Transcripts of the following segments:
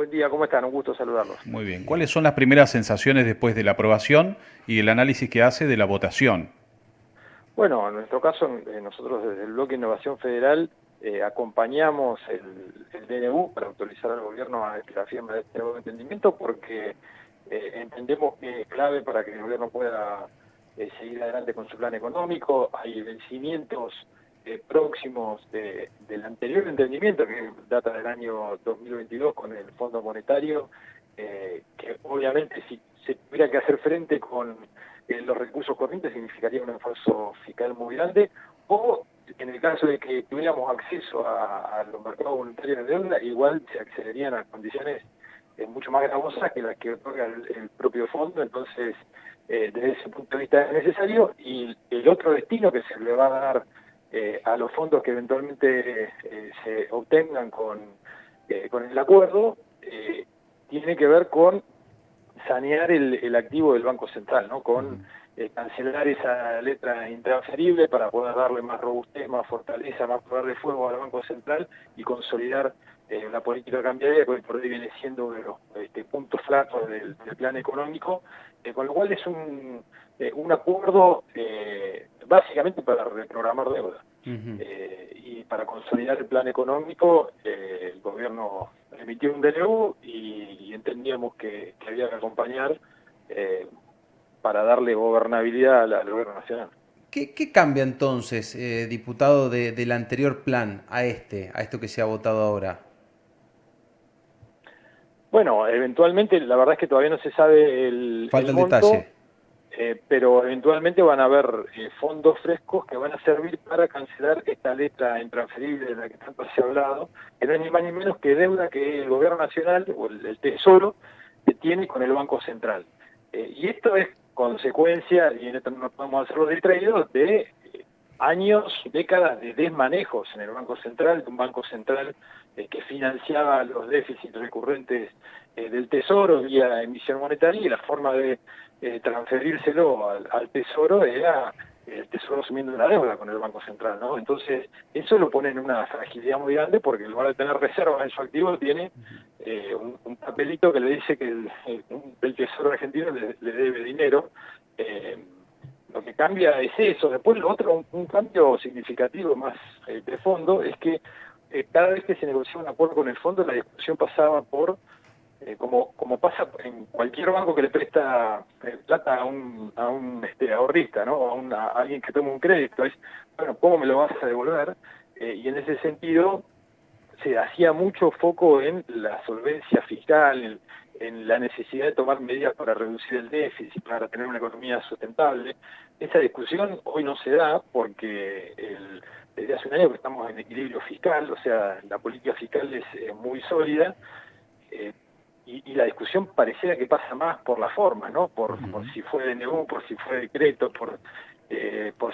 Buen día, ¿cómo están? Un gusto saludarlos. Muy bien. ¿Cuáles son las primeras sensaciones después de la aprobación y el análisis que hace de la votación? Bueno, en nuestro caso, nosotros desde el Bloque Innovación Federal acompañamos el DNU para autorizar al gobierno a que la firma de este nuevo entendimiento porque entendemos que es clave para que el gobierno pueda seguir adelante con su plan económico. Hay vencimientos próximos del anterior entendimiento que data del año 2022 con el Fondo Monetario, que obviamente si se tuviera que hacer frente con los recursos corrientes significaría un esfuerzo fiscal muy grande, o en el caso de que tuviéramos acceso a los mercados voluntarios de deuda, igual se accederían a condiciones mucho más gravosas que las que otorga el propio fondo. Entonces, desde ese punto de vista es necesario, y el otro destino que se le va a dar a los fondos que eventualmente se obtengan con el acuerdo, tiene que ver con sanear el activo del Banco Central, ¿no? Con cancelar esa letra intransferible para poder darle más robustez, más fortaleza, más poder de fuego al Banco Central y consolidar la política cambiaria, que hoy por hoy viene siendo uno de los puntos flacos del plan económico, con lo cual es un acuerdo básicamente para reprogramar deuda. Ujú. Y para consolidar el plan económico, el gobierno emitió un DNU y entendíamos que había que acompañar para darle gobernabilidad al gobierno nacional. ¿Qué cambia entonces, diputado, del anterior plan a esto que se ha votado ahora? Bueno, eventualmente, la verdad es que todavía no se sabe Falta el el detalle. monto, pero eventualmente van a haber fondos frescos que van a servir para cancelar esta letra intransferible de la que tanto se ha hablado, que no es ni más ni menos que deuda que el gobierno nacional o el Tesoro tiene con el Banco Central. Y esto es consecuencia, y en esto no podemos hacerlo distraídos, de años, décadas de desmanejos en el Banco Central, de un Banco Central que financiaba los déficits recurrentes del Tesoro vía emisión monetaria, y la forma de transferírselo al Tesoro era el Tesoro asumiendo una deuda con el Banco Central, ¿no? Entonces, eso lo pone en una fragilidad muy grande, porque en lugar de tener reservas en su activo, tiene un papelito que le dice que el Tesoro argentino le debe dinero. Lo que cambia es eso. Después lo otro, un cambio significativo más de fondo, es que cada vez que se negociaba un acuerdo con el fondo, la discusión pasaba por como pasa en cualquier banco que le presta plata a un ahorrista, ¿no? A alguien que toma un crédito, es, bueno, ¿cómo me lo vas a devolver? Y en ese sentido se hacía mucho foco en la solvencia fiscal, en la necesidad de tomar medidas para reducir el déficit, para tener una economía sustentable. Esa discusión hoy no se da porque desde hace un año que estamos en equilibrio fiscal, o sea, la política fiscal es muy sólida. eh, y la discusión pareciera que pasa más por la forma, ¿no? Por si fue DNU, por si fue decreto, por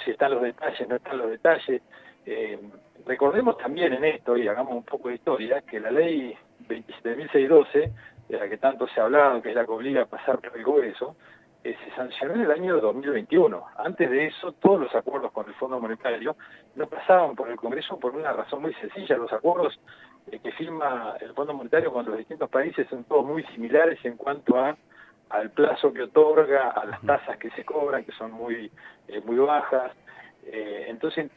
si están los detalles, no están los detalles. Eh, Recordemos también en esto, y hagamos un poco de historia, que la ley 27.612, de la que tanto se ha hablado, que es la que obliga a pasar por el Congreso, se sancionó en el año 2021. Antes de eso, todos los acuerdos con el Fondo Monetario no pasaban por el Congreso por una razón muy sencilla. Los acuerdos que firma el Fondo Monetario con los distintos países son todos muy similares en cuanto al plazo que otorga, a las tasas que se cobran, que son muy bajas. Entonces,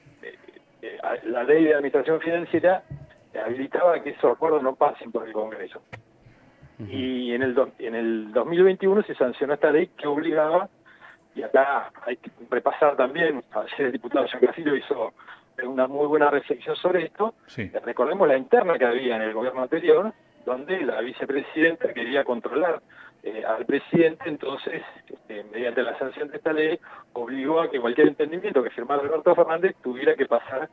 la ley de administración financiera habilitaba que esos acuerdos no pasen por el Congreso. Y en el 2021 se sancionó esta ley que obligaba, y acá hay que repasar también, ayer el diputado Jean Castillo hizo una muy buena reflexión sobre esto. Sí. Recordemos la interna que había en el gobierno anterior, donde la vicepresidenta quería controlar al presidente. Entonces, mediante la sanción de esta ley, obligó a que cualquier entendimiento que firmara Alberto Fernández tuviera que pasar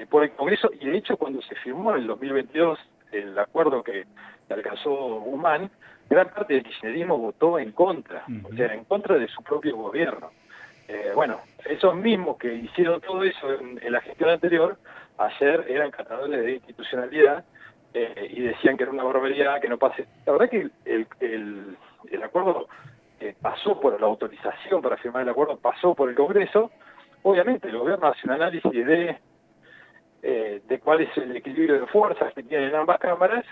por el Congreso. Y de hecho, cuando se firmó en el 2022 el acuerdo que alcanzó Guzmán, gran parte del kirchnerismo votó en contra, o sea, en contra de su propio gobierno. Bueno, esos mismos que hicieron todo eso en la gestión anterior, ayer eran catadores de institucionalidad y decían que era una barbaridad, que no pase. La verdad que el acuerdo pasó por la autorización para firmar el acuerdo, pasó por el Congreso. Obviamente el gobierno hace un análisis de cuál es el equilibrio de fuerzas que tienen ambas cámaras,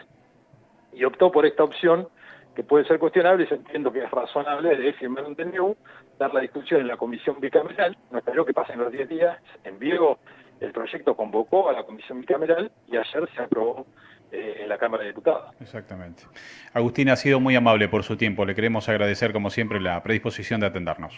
y optó por esta opción que puede ser cuestionable. Yo entiendo que es razonable de firmar un DNU, dar la discusión en la comisión bicameral, no esperó que pasen los 10 días, envió el proyecto, convocó a la comisión bicameral y ayer se aprobó en la Cámara de Diputados. Exactamente. Agustín, ha sido muy amable por su tiempo. Le queremos agradecer, como siempre, la predisposición de atendernos.